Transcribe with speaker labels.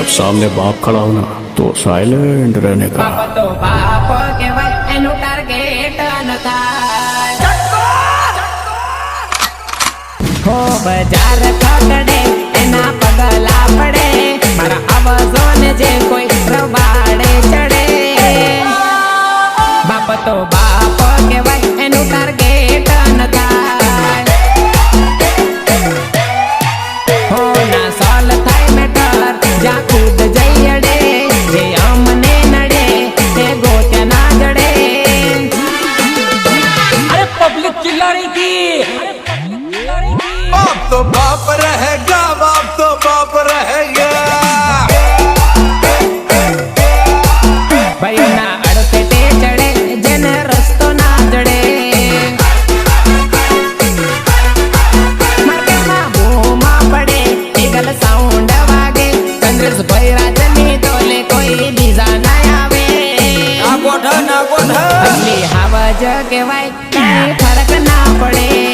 Speaker 1: जब सामने बाप खड़ा हो ना तो साइलेंट रहने का।
Speaker 2: बाप तो बाप केवाय एनु टार्गेट न थाय हो बजार खगड़े एना पगला पड़े मारा आवाजों ने जे कोई रबाड़े चढ़े बाप तो बाप केवाय एनु टार्गेट न थाय हो ना साल थाय मेटर जा कूद जई अड़े जे अमने नड़े ते गोत्या ना जड़े।
Speaker 3: अरे पब्लिक चिल्ला रही थी।
Speaker 4: बाप तो बाप रहेगा, बाप तो बाप रहेगा।
Speaker 2: भाई ना अड़ते ते चढ़े जन रस्तो ना जड़े मार्केट में बूमा पड़े ईगल साउंड वागे चंद्रेश भाई राजनी तोले कोई बीजा ना आवे
Speaker 4: ना गोढ़ा
Speaker 2: असली हवा जगवाय काई फर्क ना पड़े।